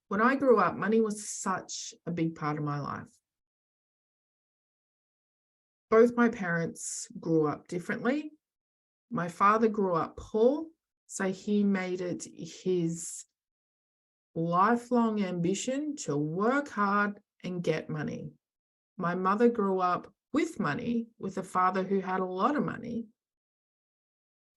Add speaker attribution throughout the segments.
Speaker 1: When I grew up, money was such a big part of my life. Both my parents grew up differently. My father grew up poor, so he made it his lifelong ambition to work hard and get money. My mother grew up with money, with a father who had a lot of money.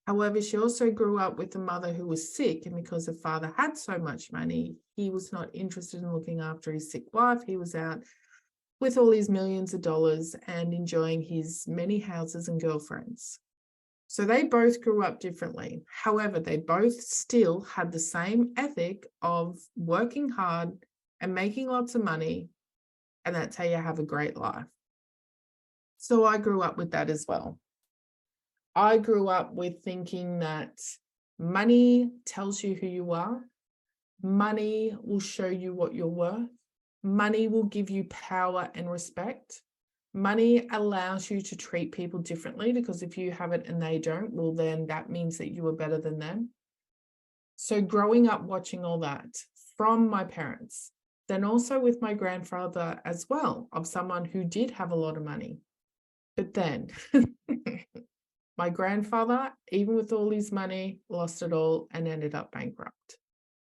Speaker 1: However, she also grew up with a mother who was sick, and because her father had so much money, he was not interested in looking after his sick wife. He was out with all his millions of dollars and enjoying his many houses and girlfriends. So they both grew up differently. However, they both still had the same ethic of working hard and making lots of money, and that's how you have a great life. So I grew up with that as well. I grew up with thinking that money tells you who you are. Money will show you what you're worth. Money will give you power and respect. Money allows you to treat people differently, because if you have it and they don't, well, then that means that you are better than them. So growing up watching all that from my parents, then also with my grandfather as well, of someone who did have a lot of money. But then my grandfather, even with all his money, lost it all and ended up bankrupt.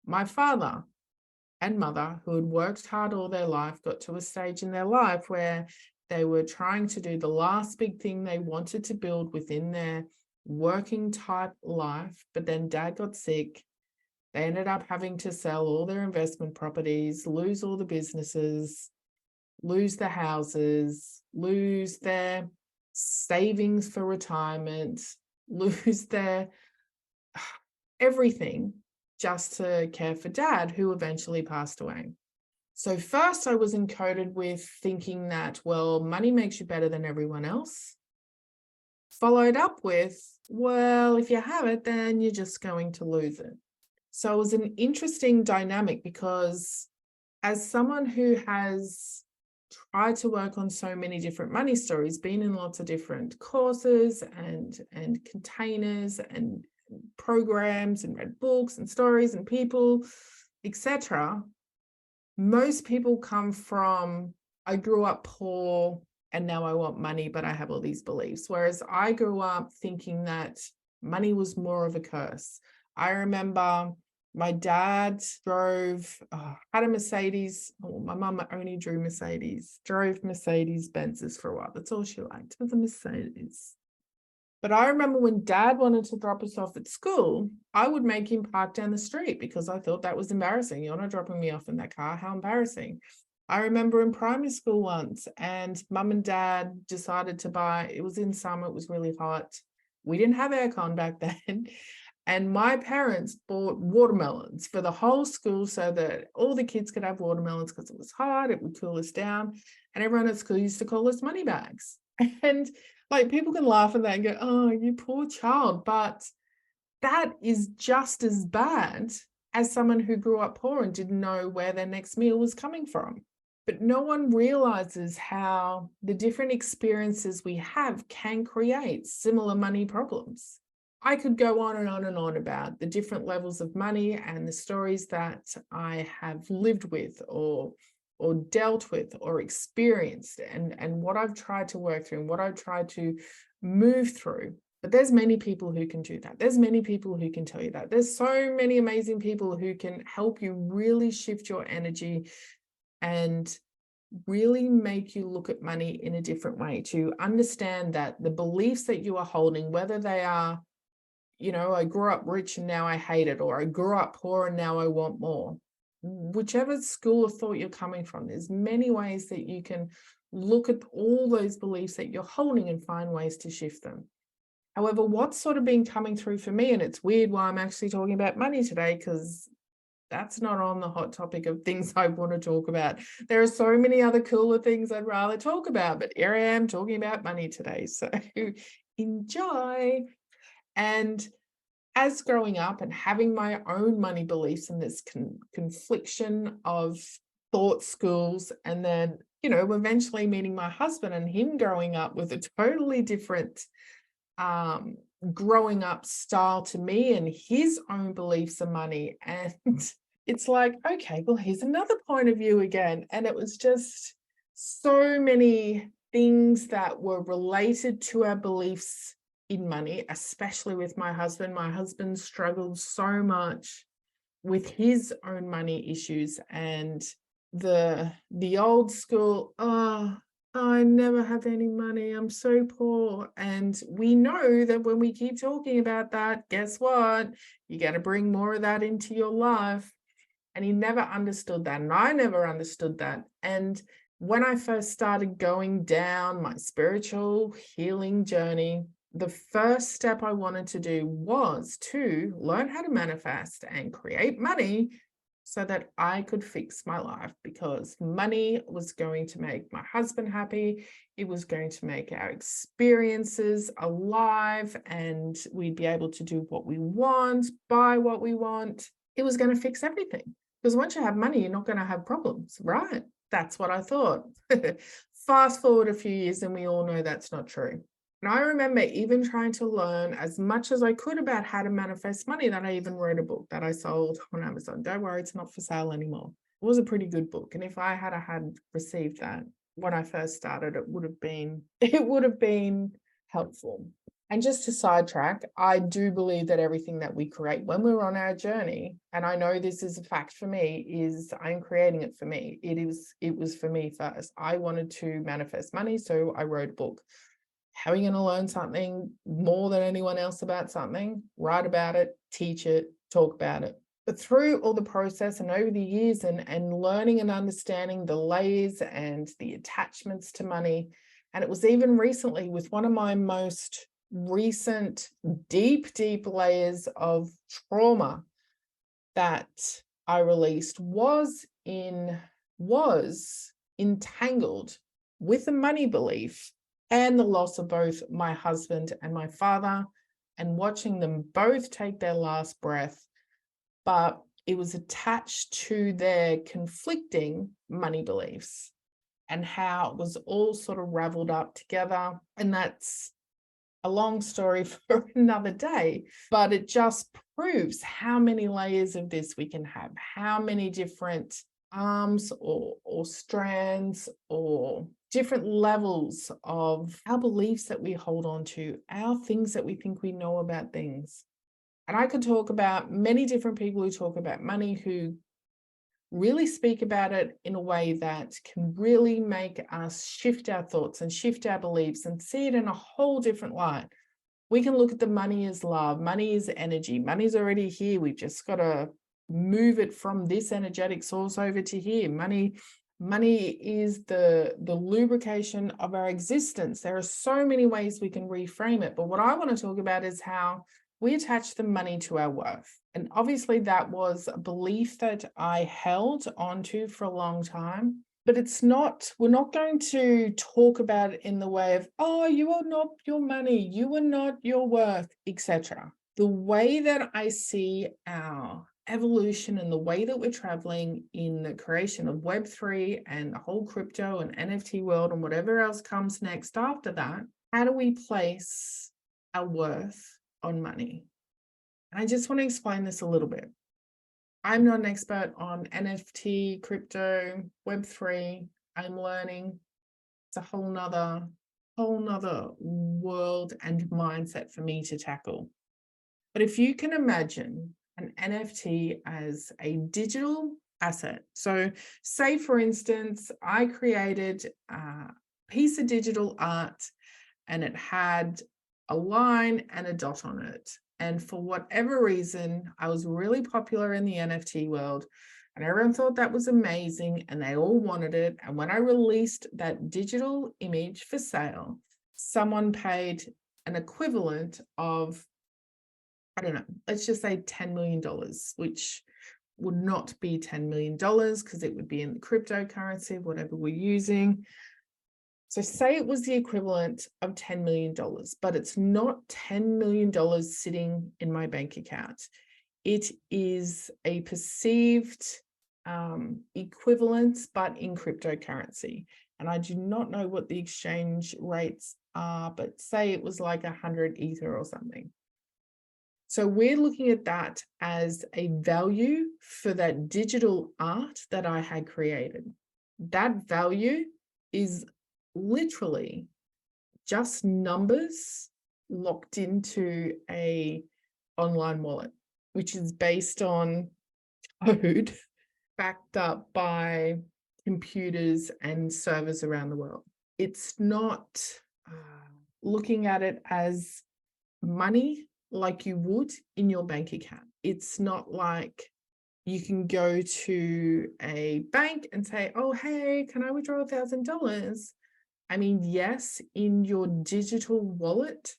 Speaker 1: My father and mother, who had worked hard all their life, got to a stage in their life where they were trying to do the last big thing they wanted to build within their working type life. But then dad got sick. They ended up having to sell all their investment properties, lose all the businesses, lose the houses, lose their savings for retirement, lose their everything just to care for dad, who eventually passed away. So first I was encoded with thinking that, well, money makes you better than everyone else. Followed up with, well, if you have it, then you're just going to lose it. So it was an interesting dynamic, because as someone who has tried to work on so many different money stories, been in lots of different courses and containers and programs and read books and stories and people, etc., most people come from, I grew up poor and now I want money, but I have all these beliefs. Whereas I grew up thinking that money was more of a curse. I remember my dad had a Mercedes. My mum only drove Mercedes Benzes for a while. That's all she liked, was a Mercedes. But I remember when dad wanted to drop us off at school, I would make him park down the street because I thought that was embarrassing. You're not dropping me off in that car. How embarrassing. I remember in primary school once, and mum and dad decided to buy, it was in summer, it was really hot. We didn't have aircon back then. And my parents bought watermelons for the whole school so that all the kids could have watermelons because it was hot, it would cool us down. And everyone at school used to call us money bags. And like, people can laugh at that and go, oh, you poor child. But that is just as bad as someone who grew up poor and didn't know where their next meal was coming from. But no one realizes how the different experiences we have can create similar money problems. I could go on and on and on about the different levels of money and the stories that I have lived with or dealt with or experienced, and what I've tried to work through and what I've tried to move through. But there's many people who can do that. There's many people who can tell you that. There's so many amazing people who can help you really shift your energy and really make you look at money in a different way, to understand that the beliefs that you are holding, whether they are, I grew up rich and now I hate it, or I grew up poor and now I want more. Whichever school of thought you're coming from, there's many ways that you can look at all those beliefs that you're holding and find ways to shift them. However, what's sort of been coming through for me, and it's weird why I'm actually talking about money today, because that's not on the hot topic of things I want to talk about. There are so many other cooler things I'd rather talk about, but here I am talking about money today. So enjoy. And as growing up and having my own money beliefs and this confliction of thought schools, and then, eventually meeting my husband and him growing up with a totally different growing up style to me and his own beliefs of money. And it's like, okay, well, here's another point of view again. And it was just so many things that were related to our beliefs in money, especially with my husband. My husband struggled so much with his own money issues and the old school, oh, I never have any money, I'm so poor. And we know that when we keep talking about that, guess what? You got to bring more of that into your life. And he never understood that. And I never understood that. And when I first started going down my spiritual healing journey, the first step I wanted to do was to learn how to manifest and create money so that I could fix my life, because money was going to make my husband happy. It was going to make our experiences alive, and we'd be able to do what we want, buy what we want. It was going to fix everything, because once you have money, you're not going to have problems, right? That's what I thought. Fast forward a few years and we all know that's not true. And I remember even trying to learn as much as I could about how to manifest money, that I even wrote a book that I sold on Amazon. Don't worry, it's not for sale anymore. It was a pretty good book. And if I had received that when I first started, it would have been helpful. And just to sidetrack, I do believe that everything that we create when we're on our journey, and I know this is a fact for me, is I'm creating it for me. It was for me first. I wanted to manifest money, so I wrote a book. How are you going to learn something more than anyone else about something? Write about it, teach it, talk about it. But through all the process and over the years and learning and understanding the layers and the attachments to money, and it was even recently with one of my most recent deep layers of trauma that I released was entangled with the money belief and the loss of both my husband and my father, and watching them both take their last breath. But it was attached to their conflicting money beliefs and how it was all sort of raveled up together. And that's a long story for another day, but it just proves how many layers of this we can have, how many different arms or strands or different levels of our beliefs that we hold on to, our things that we think we know about things. And I could talk about many different people who talk about money, who really speak about it in a way that can really make us shift our thoughts and shift our beliefs and see it in a whole different light. We can look at the money as love, money is energy, money's already here. We've just got to move it from this energetic source over to here. Money is the lubrication of our existence. There are so many ways we can reframe it. But what I want to talk about is how we attach the money to our worth. And obviously that was a belief that I held onto for a long time. But we're not going to talk about it in the way of, oh, you are not your money, you are not your worth, etc. The way that I see our evolution and the way that we're traveling in the creation of Web3 and the whole crypto and NFT world and whatever else comes next after that, how do we place our worth on money? And I just want to explain this a little bit. I'm not an expert on NFT, crypto, Web3. I'm learning. It's a whole nother world and mindset for me to tackle. But if you can imagine an NFT as a digital asset. So say, for instance, I created a piece of digital art and it had a line and a dot on it. And for whatever reason, I was really popular in the NFT world and everyone thought that was amazing and they all wanted it. And when I released that digital image for sale, someone paid an equivalent of, I don't know, let's just say $10 million, which would not be $10 million because it would be in the cryptocurrency, whatever we're using. So say it was the equivalent of $10 million, but it's not $10 million sitting in my bank account. It is a perceived equivalence, but in cryptocurrency. And I do not know what the exchange rates are, but say it was like 100 Ether or something. So we're looking at that as a value for that digital art that I had created. That value is literally just numbers locked into a online wallet, which is based on code backed up by computers and servers around the world. It's not looking at it as money like you would in your bank account. It's not like you can go to a bank and say, oh, hey, can I withdraw $1,000? I mean, yes, in your digital wallet,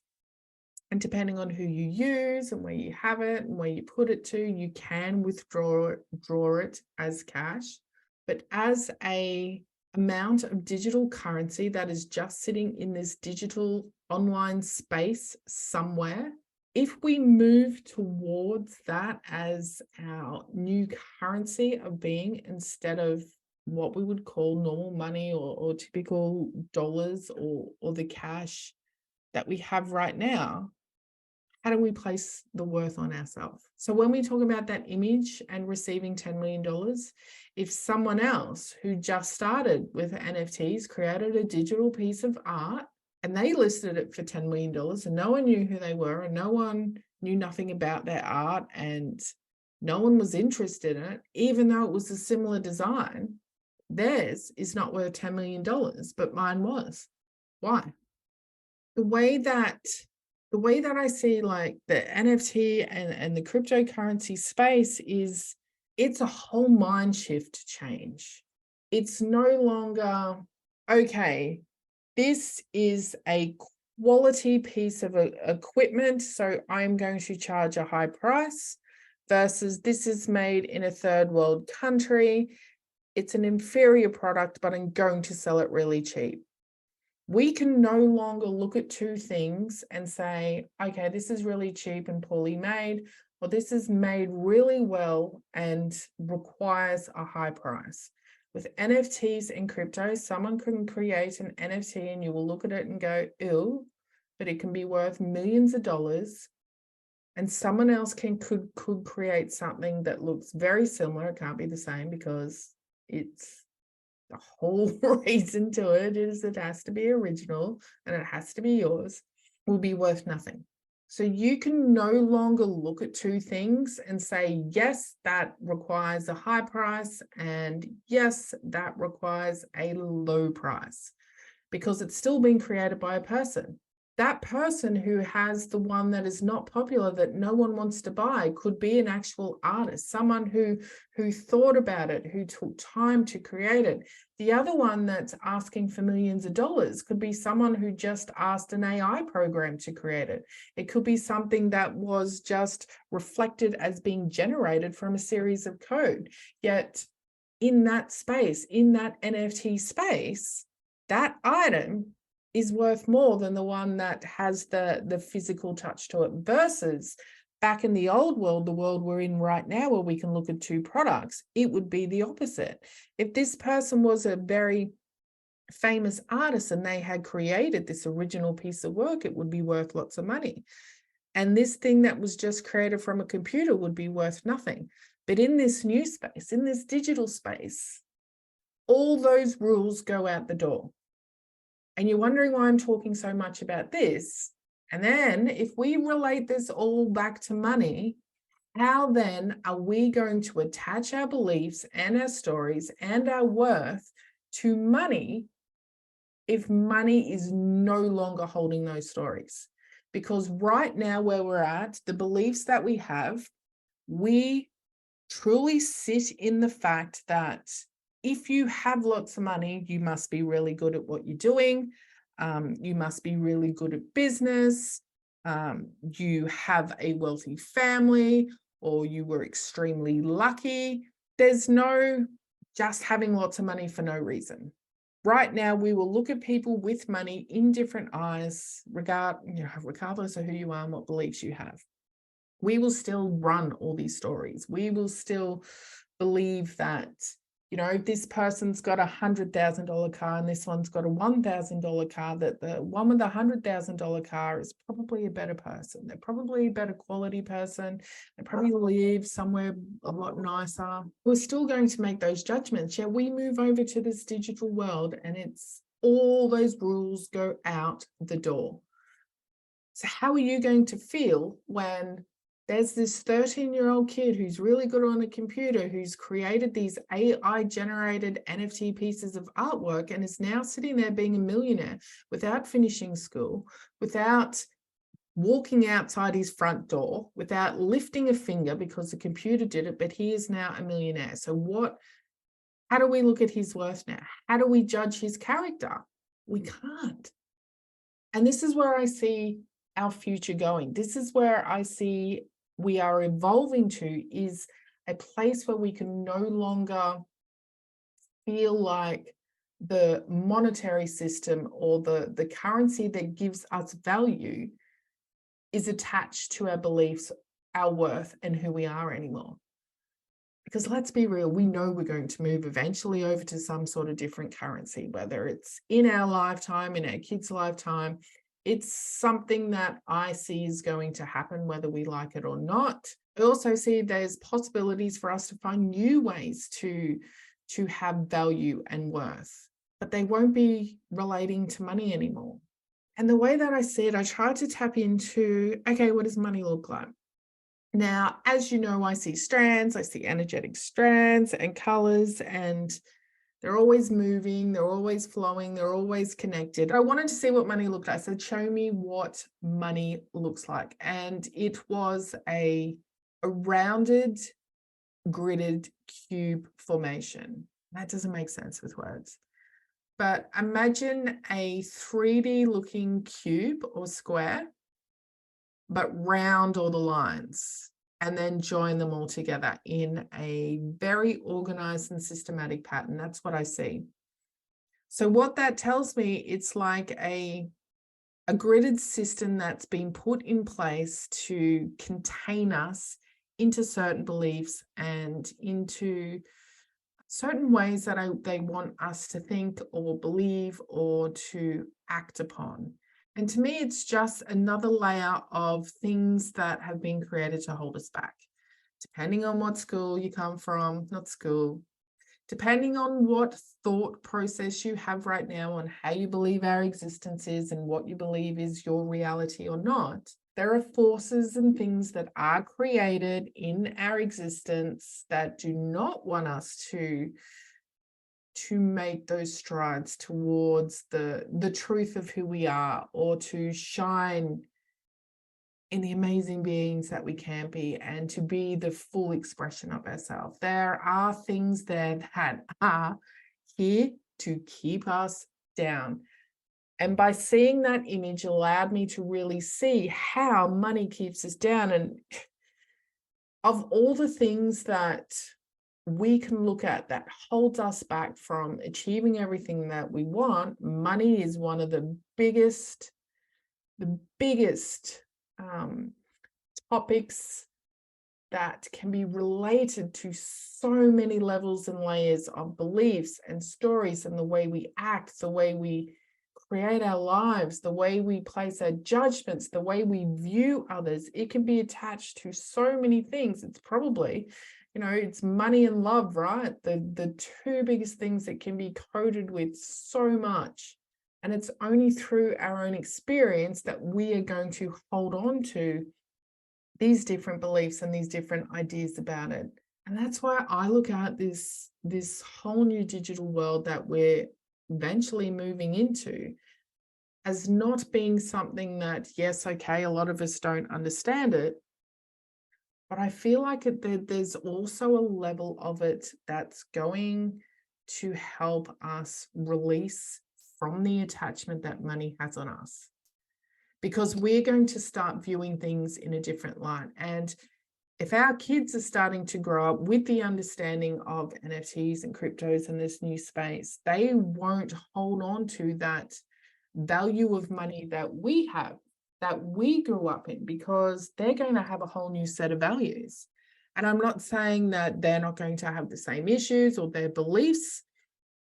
Speaker 1: and depending on who you use and where you have it and where you put it to, you can withdraw it as cash. But as a amount of digital currency that is just sitting in this digital online space somewhere, if we move towards that as our new currency of being, instead of what we would call normal money or typical dollars or the cash that we have right now, how do we place the worth on ourselves? So when we talk about that image and receiving $10 million, if someone else who just started with NFTs created a digital piece of art and they listed it for $10 million and no one knew who they were and no one knew nothing about their art and no one was interested in it, even though it was a similar design, theirs is not worth $10 million, but mine was. Why? The way that I see like the NFT and the cryptocurrency space is, it's a whole mind shift change. It's no longer, okay, this is a quality piece of equipment, so I'm going to charge a high price, versus this is made in a third world country. It's an inferior product, but I'm going to sell it really cheap. We can no longer look at two things and say, okay, this is really cheap and poorly made, or this is made really well and requires a high price. With NFTs and crypto, someone can create an NFT and you will look at it and go, ew, but it can be worth millions of dollars. And someone else could create something that looks very similar. It can't be the same because it's the whole reason to it is it has to be original and it has to be yours, will be worth nothing. So you can no longer look at two things and say, yes, that requires a high price, and yes, that requires a low price, because it's still being created by a person. That person who has the one that is not popular, that no one wants to buy, could be an actual artist, someone who thought about it, who took time to create it. The other one that's asking for millions of dollars could be someone who just asked an AI program to create it. It could be something that was just reflected as being generated from a series of code. Yet in that space, in that NFT space, that item is worth more than the one that has the physical touch to it, versus back in the old world, the world we're in right now, where we can look at two products, it would be the opposite. If this person was a very famous artist and they had created this original piece of work, it would be worth lots of money. And this thing that was just created from a computer would be worth nothing. But in this new space, in this digital space, all those rules go out the door. And you're wondering why I'm talking so much about this. And then if we relate this all back to money, how then are we going to attach our beliefs and our stories and our worth to money if money is no longer holding those stories? Because right now where we're at, the beliefs that we have, we truly sit in the fact that if you have lots of money, you must be really good at what you're doing. You must be really good at business. You have a wealthy family, or you were extremely lucky. There's no just having lots of money for no reason. Right now, we will look at people with money in different eyes, regardless of who you are and what beliefs you have. We will still run all these stories. We will still believe that You know, if this person's got $100,000 car and this one's got a $1,000 car, that the one with the $100,000 car is probably a better person. They're probably a better quality person. They probably live somewhere a lot nicer. We're still going to make those judgments. Yeah, we move over to this digital world and it's all those rules go out the door. So how are you going to feel when there's this 13-year-old kid who's really good on a computer, who's created these AI-generated NFT pieces of artwork and is now sitting there being a millionaire without finishing school, without walking outside his front door, without lifting a finger because the computer did it, but he is now a millionaire. So how do we look at his worth now? How do we judge his character? We can't. And this is where I see our future going. This is where I see we are evolving to, is a place where we can no longer feel like the monetary system or the currency that gives us value is attached to our beliefs, our worth, and who we are anymore. Because let's be real, we know we're going to move eventually over to some sort of different currency, whether it's in our lifetime, in our kids' lifetime. It's something that I see is going to happen, whether we like it or not. I also see there's possibilities for us to find new ways to have value and worth, but they won't be relating to money anymore. And the way that I see it, I try to tap into, okay, what does money look like? Now, as you know, I see strands, I see energetic strands and colors, and they're always moving, they're always flowing, they're always connected. I wanted to see what money looked like. So show me what money looks like. And it was a rounded, gridded cube formation. That doesn't make sense with words. But imagine a 3D looking cube or square, but round all the lines, and then join them all together in a very organized and systematic pattern. That's what I see. So what that tells me, it's like a gridded system that's been put in place to contain us into certain beliefs and into certain ways that they want us to think or believe or to act upon. And to me, it's just another layer of things that have been created to hold us back, depending on what school you come from, not school, depending on what thought process you have right now on how you believe our existence is and what you believe is your reality or not. There are forces and things that are created in our existence that do not want us to make those strides towards the truth of who we are, or to shine in the amazing beings that we can be and to be the full expression of ourselves. There are things that are here to keep us down. And by seeing that image allowed me to really see how money keeps us down. And of all the things that we can look at that holds us back from achieving everything that we want, money is one of the biggest topics that can be related to so many levels and layers of beliefs and stories, and the way we act, the way we create our lives, the way we place our judgments, the way we view others. It can be attached to so many things. It's probably, it's money and love, right? The two biggest things that can be coded with so much. And it's only through our own experience that we are going to hold on to these different beliefs and these different ideas about it. And that's why I look at this whole new digital world that we're eventually moving into as not being something that, yes, okay, a lot of us don't understand it, but I feel like there's also a level of it that's going to help us release from the attachment that money has on us, because we're going to start viewing things in a different light. And if our kids are starting to grow up with the understanding of NFTs and cryptos in this new space, they won't hold on to that value of money that we have, that we grew up in, because they're going to have a whole new set of values. And I'm not saying that they're not going to have the same issues, or their beliefs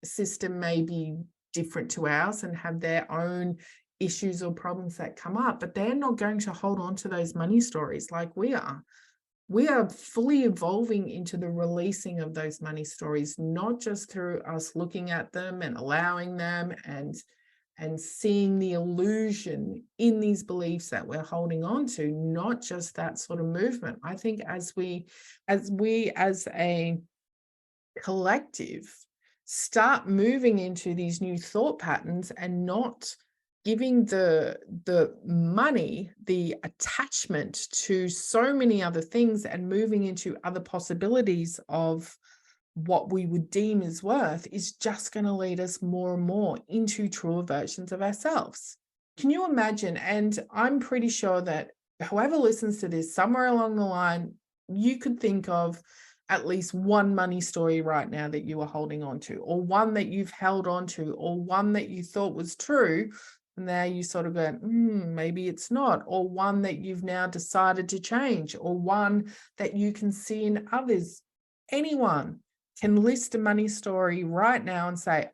Speaker 1: system may be different to ours and have their own issues or problems that come up, but they're not going to hold on to those money stories like we are. We are fully evolving into the releasing of those money stories, not just through us looking at them and allowing them and seeing the illusion in these beliefs that we're holding on to, not just that sort of movement. I think as a collective start moving into these new thought patterns and not giving the money the attachment to so many other things, and moving into other possibilities of what we would deem as worth, is just going to lead us more and more into truer versions of ourselves. Can you imagine? And I'm pretty sure that whoever listens to this, somewhere along the line, you could think of at least one money story right now that you are holding on to, or one that you've held on to, or one that you thought was true, and now you sort of go, maybe it's not, or one that you've now decided to change, or one that you can see in others. Anyone can list a money story right now and say,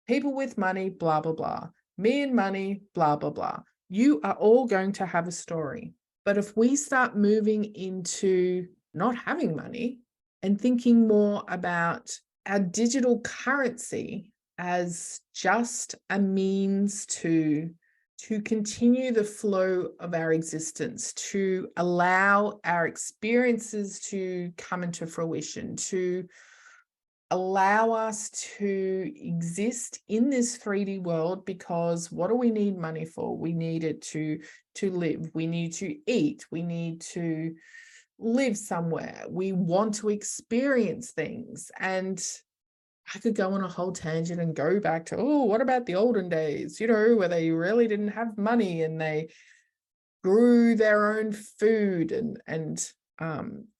Speaker 1: people with money, blah, blah, blah. Me and money, blah, blah, blah. You are all going to have a story. But if we start moving into not having money and thinking more about our digital currency as just a means to continue the flow of our existence, to allow our experiences to come into fruition, to allow us to exist in this 3D world, because what do we need money for? We need it to live. We need to eat. We need to live somewhere. We want to experience things. And I could go on a whole tangent and go back to, what about the olden days, where they really didn't have money and they grew their own food and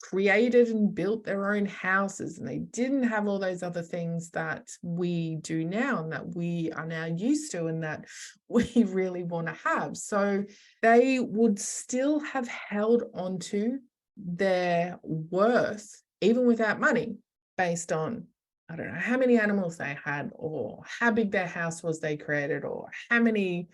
Speaker 1: created and built their own houses, and they didn't have all those other things that we do now and that we are now used to and that we really want to have. So they would still have held onto their worth even without money, based on, I don't know, how many animals they had, or how big their house was they created, or how many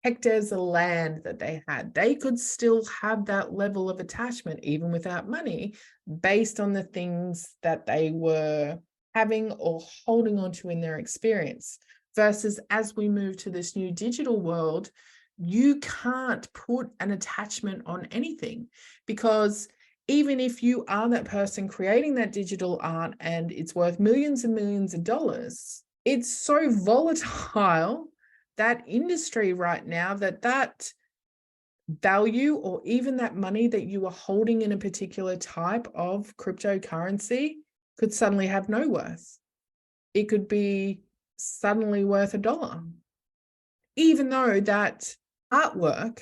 Speaker 1: hectares of land that they had. They could still have that level of attachment even without money, based on the things that they were having or holding on to in their experience. Versus as we move to this new digital world, you can't put an attachment on anything, because even if you are that person creating that digital art and it's worth millions and millions of dollars, it's so volatile, that industry right now, that value, or even that money that you are holding in a particular type of cryptocurrency, could suddenly have no worth. It could be suddenly worth $1, even though that artwork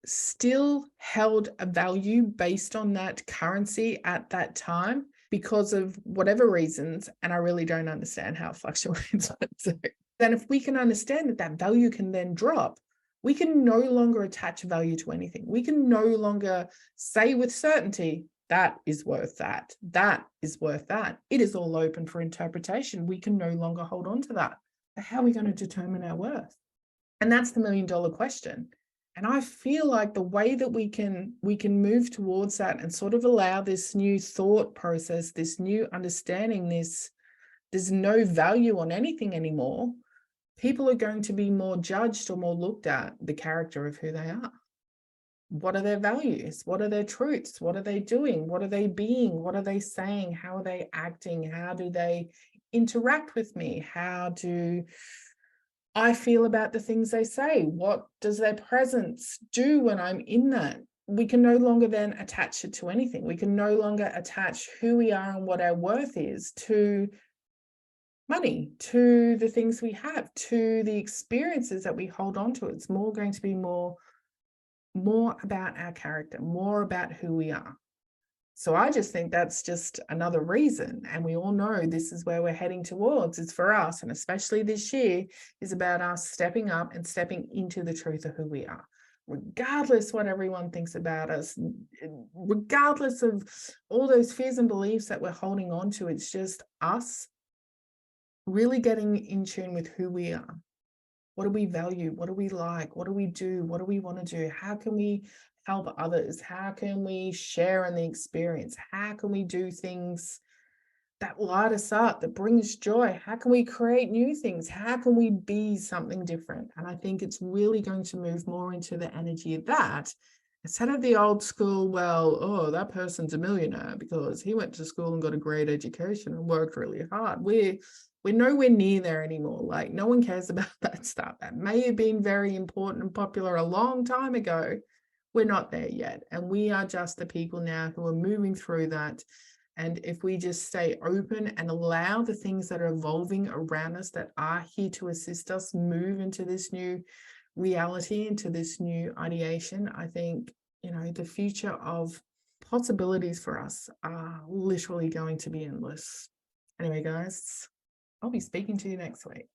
Speaker 1: still held a value based on that currency at that time, because of whatever reasons, and I really don't understand how it fluctuates. Then if we can understand that that value can then drop, we can no longer attach value to anything. We can no longer say with certainty, that is worth that. That is worth that. It is all open for interpretation. We can no longer hold on to that. How are we going to determine our worth? And that's the $1 million question. And I feel like the way that we can move towards that and sort of allow this new thought process, this new understanding, there's no value on anything anymore, people are going to be more judged or more looked at the character of who they are. What are their values? What are their truths? What are they doing? What are they being? What are they saying? How are they acting? How do they interact with me? How do I feel about the things they say? What does their presence do when I'm in that? We can no longer then attach it to anything. We can no longer attach who we are and what our worth is to money, to the things we have, to the experiences that we hold on to. It's more going to be more about our character, more about who we are. So I just think that's just another reason, and we all know this is where we're heading towards. It's for us, and especially this year, is about us stepping up and stepping into the truth of who we are. regardless what everyone thinks about us, regardless of all those fears and beliefs that we're holding on to. It's just us really getting in tune with who we are. What do we value? What do we like? What do we do? What do we want to do? How can we help others? How can we share in the experience? How can we do things that light us up, that bring us joy? How can we create new things? How can we be something different? And I think it's really going to move more into the energy of that, instead of the old school, well, oh, that person's a millionaire because he went to school and got a great education and worked really hard. We're nowhere near there anymore. Like, no one cares about that stuff. That may have been very important and popular a long time ago. We're not there yet. And we are just the people now who are moving through that. And if we just stay open and allow the things that are evolving around us that are here to assist us move into this new reality, into this new ideation, I think, the future of possibilities for us are literally going to be endless. Anyway, guys, I'll be speaking to you next week.